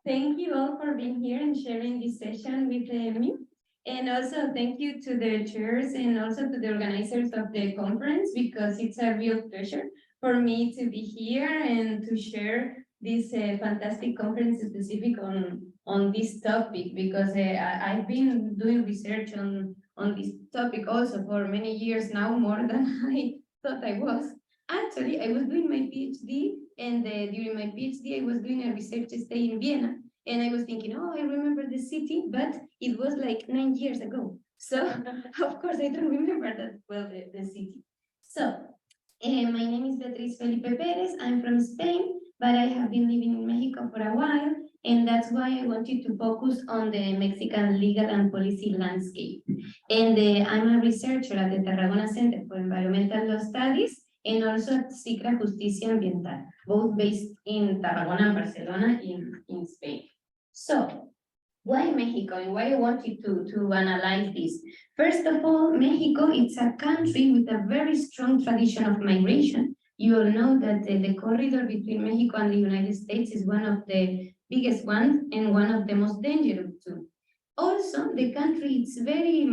Thank you all for being here and sharing this session with me. And also thank you to the chairs and also to the organizers of the conference, because it's a real pleasure for me to be here and to share this fantastic conference specific on this topic, because I've been doing research on this topic also for many years now, more than I thought I was. Actually, I was doing my PhD, and during my PhD, I was doing a research stay in Vienna, and I was thinking, oh, I remember the city, but it was like 9 years ago. So, of course, I don't remember that well, the city. So, my name is Beatriz Felipe Pérez. I'm from Spain, but I have been living in Mexico for a while, and that's why I wanted to focus on the Mexican legal and policy landscape. And I'm a researcher at the Tarragona Center for Environmental Law Studies, and also at CICrA Justicia Ambiental, both based in Tarragona and Barcelona in Spain. So, why Mexico, and why I wanted to analyze this? First of all, Mexico, it's a country with a very strong tradition of migration. You all know that the corridor between Mexico and the United States is one of the biggest ones and one of the most dangerous too. Also, the country is very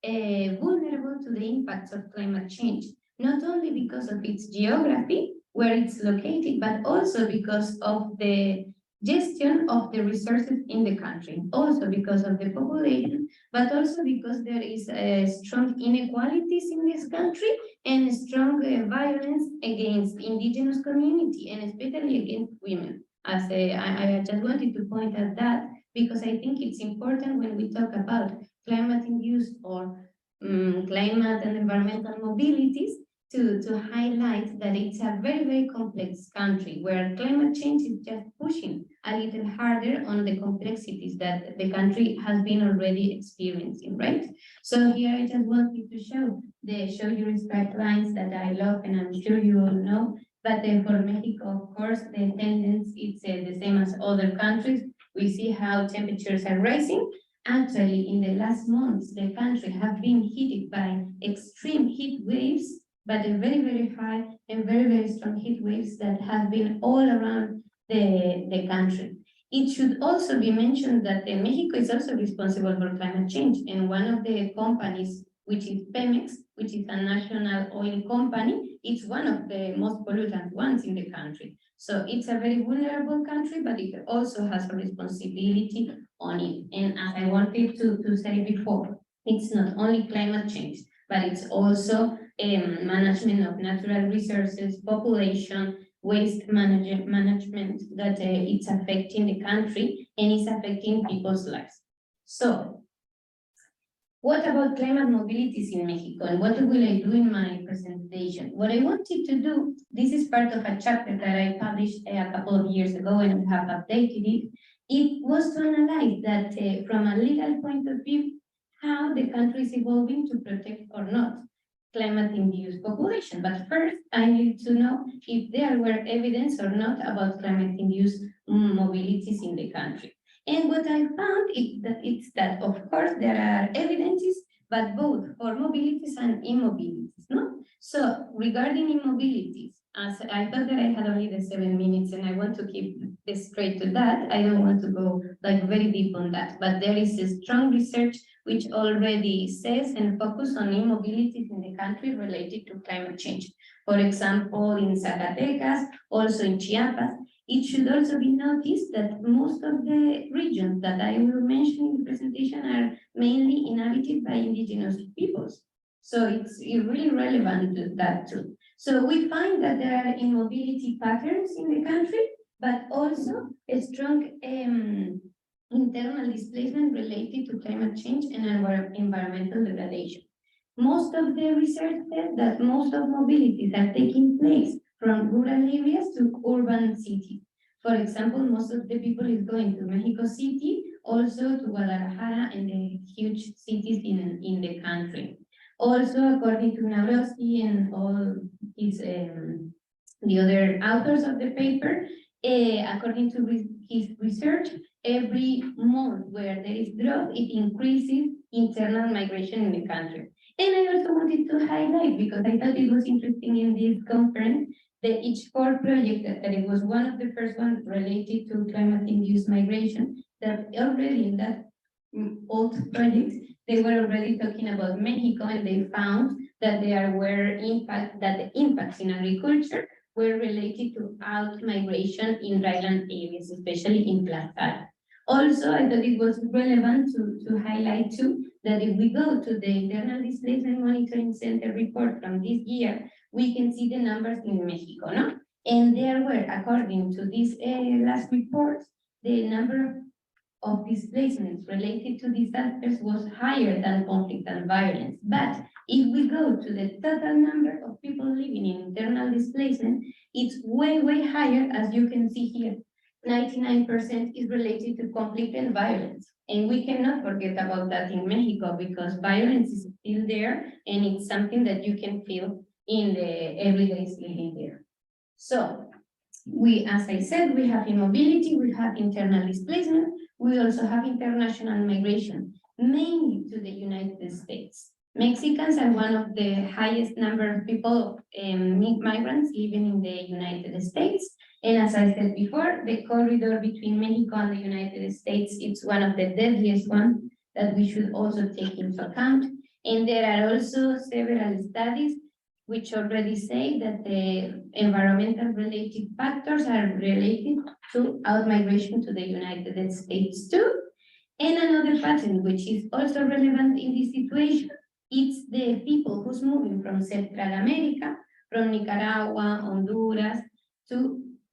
vulnerable to the impacts of climate change, not only because of its geography, where it's located, but also because of the gestion of the resources in the country, also because of the population, but also because there is strong inequalities in this country and strong violence against indigenous community, and especially against women. As I just wanted to point out that, because I think it's important when we talk about climate-induced or climate and environmental mobilities, to highlight that it's a very complex country where climate change is just pushing a little harder on the complexities that the country has been already experiencing, right? So here I just wanted to show you straight lines that I love, and I'm sure you all know. But for Mexico, of course, the tendency is the same as other countries. We see how temperatures are rising. Actually, in the last months, the country has been hit by extreme heat waves, but a very high and very strong heat waves that have been all around the country. It should also be mentioned that Mexico is also responsible for climate change, and one of the companies, which is Pemex, which is a national oil company, it's one of the most pollutant ones in the country. So it's a very vulnerable country, but it also has a responsibility on it. And as I wanted to say before, it's not only climate change, but it's also management of natural resources, population, waste management that it's affecting the country and is affecting people's lives. So, what about climate mobilities in Mexico, and what will I do in my presentation? What I wanted to do, this is part of a chapter that I published a couple of years ago and have updated it. It was to analyze that from a legal point of view, how the country is evolving to protect or not climate-induced population. But first, I need to know if there were evidence or not about climate-induced mobilities in the country. And what I found is that of course there are evidences, but both for mobilities and immobilities, no? So regarding immobilities, as I thought that I had only the 7 minutes and I want to keep straight to that, I don't want to go like very deep on that, but there is a strong research which already says and focus on immobilities in the country related to climate change. For example, in Zacatecas, also in Chiapas. It should also be noticed that most of the regions that I will mention in the presentation are mainly inhabited by indigenous peoples. So it's really relevant to that too. So we find that there are immobility patterns in the country, but also a strong internal displacement related to climate change and environmental degradation. Most of the research says that most of mobilities are taking place from rural areas to urban cities. For example, most of the people is going to Mexico City, also to Guadalajara and the huge cities in the country. Also, according to Navrosky and all his the other authors of the paper, according to his research, every month where there is growth, it increases internal migration in the country. And I also wanted to highlight, because I thought it was interesting in this conference, each core project that it was one of the first ones related to climate-induced migration, that already in that old project, they were already talking about Mexico, and they found that there were the impacts in agriculture were related to out-migration in dryland areas, especially in Tlaxcala. Also, I thought it was relevant to highlight too that if we go to the Internal Displacement Monitoring Center report from this year, we can see the numbers in Mexico, no? And there were, according to this last report, the number of displacements related to disasters was higher than conflict and violence. But if we go to the total number of people living in internal displacement, it's way, way higher, as you can see here. 99% is related to conflict and violence. And we cannot forget about that in Mexico, because violence is still there, and it's something that you can feel in the everyday living there. So we, as I said, we have immobility, we have internal displacement, we also have international migration, mainly to the United States. Mexicans are one of the highest number of people, migrants living in the United States. And as I said before, the corridor between Mexico and the United States, it's one of the deadliest ones that we should also take into account. And there are also several studies which already say that the environmental related factors are related to out-migration to the United States too. And another pattern which is also relevant in this situation, it's the people who's moving from Central America, from Nicaragua, Honduras,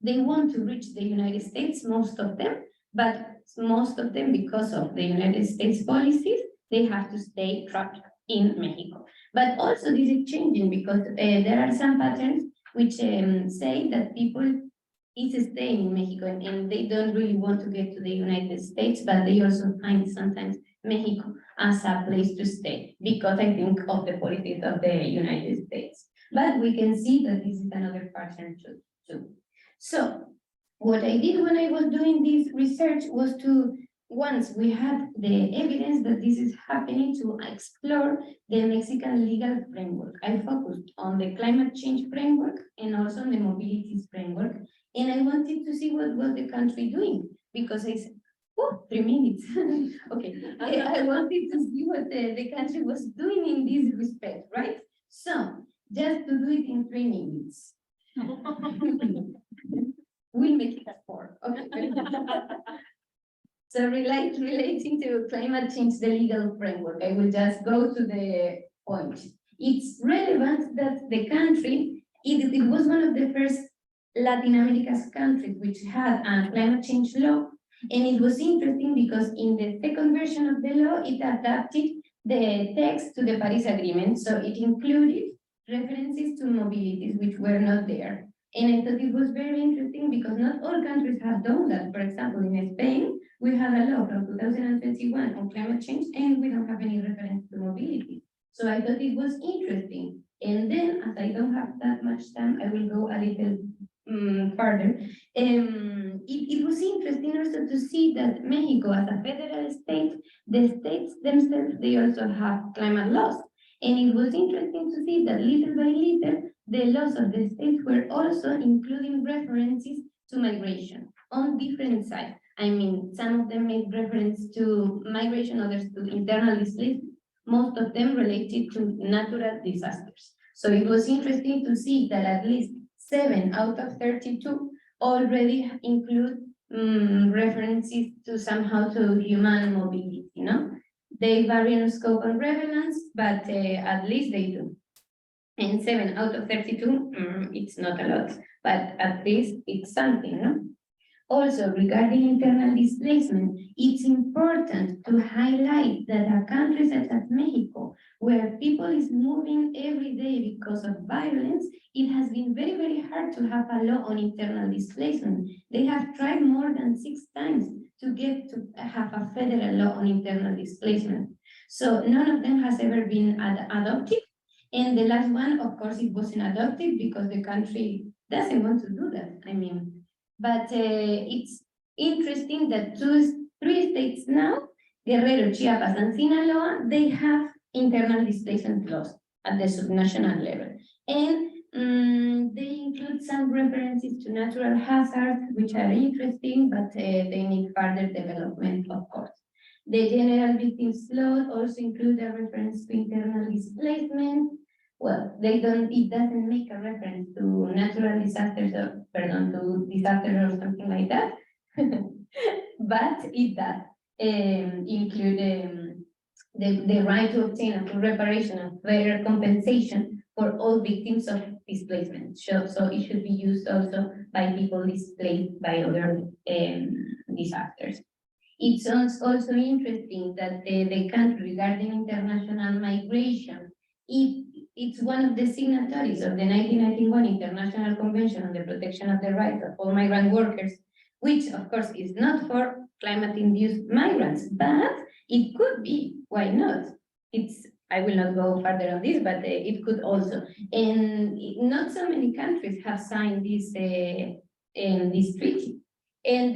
they want to reach the United States, most of them, but most of them, because of the United States policies, they have to stay trapped in Mexico. But also this is changing, because there are some patterns which say that people is staying in Mexico and they don't really want to get to the United States, but they also find sometimes Mexico as a place to stay, because I think of the politics of the United States. But we can see that this is another pattern too. So what I did when I was doing this research was to, once we had the evidence that this is happening, to explore the Mexican legal framework. I focused on the climate change framework and also on the mobilities framework. And I wanted to see what was the country doing, because I said, oh, 3 minutes. Okay, I wanted to see what the country was doing in this respect, right? So just to do it in 3 minutes. We'll make it 4. Okay. So relating to climate change, the legal framework, I will just go to the point. It's relevant that the country, it was one of the first Latin America's countries which had a climate change law. And it was interesting because in the second version of the law, it adapted the text to the Paris Agreement. So it included references to mobilities which were not there. And I thought it was very interesting because not all countries have done that. For example, in Spain, we have a law from 2021 on climate change, and we don't have any reference to mobility. So I thought it was interesting. And then, as I don't have that much time, I will go a little further. It was interesting also to see that Mexico, as a federal state, the states themselves, they also have climate laws. And it was interesting to see that little by little, the laws of the states were also including references to migration on different sides. I mean, some of them made reference to migration, others to internal displacement, most of them related to natural disasters. So it was interesting to see that at least 7 out of 32 already include references to somehow to human mobility, you know? They vary in scope and relevance, but at least they do. And 7 out of 32, it's not a lot, but at least it's something, no? Also, regarding internal displacement, it's important to highlight that a country such as Mexico, where people is moving every day because of violence, it has been very, very hard to have a law on internal displacement. They have tried more than 6 times to get to have a federal law on internal displacement. So none of them has ever been adopted. And the last one, of course, it wasn't adopted because the country doesn't want to do that. I mean, but it's interesting that 3 states now, Guerrero, Chiapas, and Sinaloa, they have internal displacement laws at the subnational level. And and they include some references to natural hazards, which are interesting, but they need further development, of course. The general victims law also include a reference to internal displacement. Well, it doesn't make a reference to natural disasters or, to disasters or something like that, but it does include the right to obtain a full reparation and fair compensation for all victims of displacement. So it should be used also by people displaced by other disasters. It's also interesting that the country regarding international migration, it's one of the signatories of the 1991 International Convention on the Protection of the Rights of All Migrant Workers, which of course is not for climate-induced migrants, but it could be. Why not? I will not go further on this, but it could also. And not so many countries have signed this treaty. And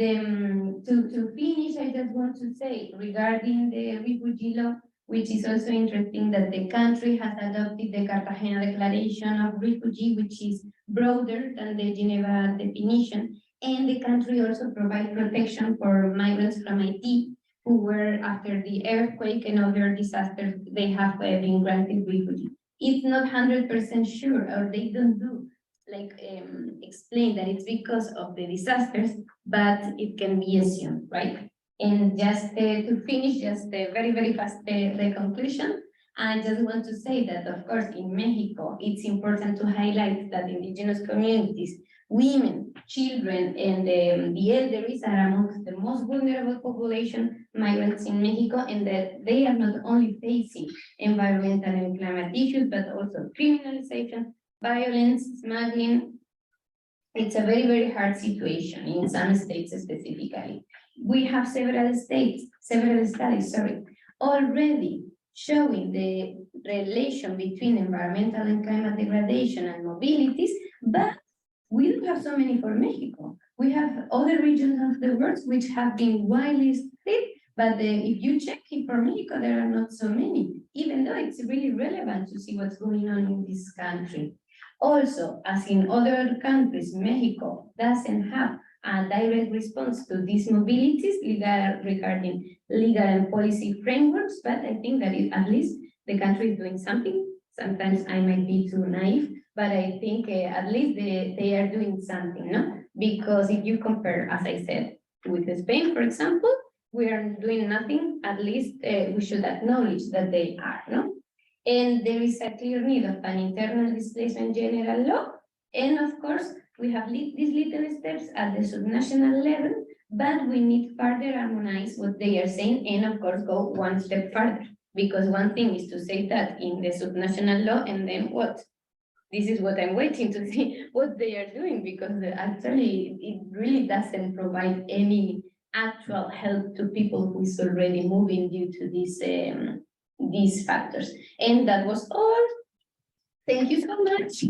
to finish, I just want to say regarding the refugee law, which is also interesting that the country has adopted the Cartagena Declaration of Refugee, which is broader than the Geneva definition. And the country also provides protection for migrants from Haiti, who were, after the earthquake and other disasters, they have been granted refugee. It's not 100% sure, or they don't do explain that it's because of the disasters, but it can be assumed, right? And just to finish, just very, very fast, the conclusion, I just want to say that, of course, in Mexico, it's important to highlight that indigenous communities, women, children, and the elderly are amongst the most vulnerable population migrants in Mexico, and that they are not only facing environmental and climate issues, but also criminalization, violence, smuggling. It's a very, very hard situation in some states specifically. We have several studies, already showing the relation between environmental and climate degradation and mobilities, but we don't have so many for Mexico. We have other regions of the world which have been widely studied, but if you check it for Mexico, there are not so many, even though it's really relevant to see what's going on in this country. Also, as in other countries, Mexico doesn't have a direct response to these mobilities regarding legal and policy frameworks, but I think that at least the country is doing something. Sometimes I might be too naive, but I think at least they are doing something, no? Because if you compare, as I said, with Spain, for example, we are doing nothing. At least we should acknowledge that they are, no? And there is a clear need of an internal displacement general law. And of course, we have these little steps at the subnational level, but we need further harmonize what they are saying and of course go one step further. Because one thing is to say that in the subnational law and then what? This is what I'm waiting to see what they are doing, because actually it really doesn't provide any actual help to people who is already moving due to these factors. And that was all. Thank you so much.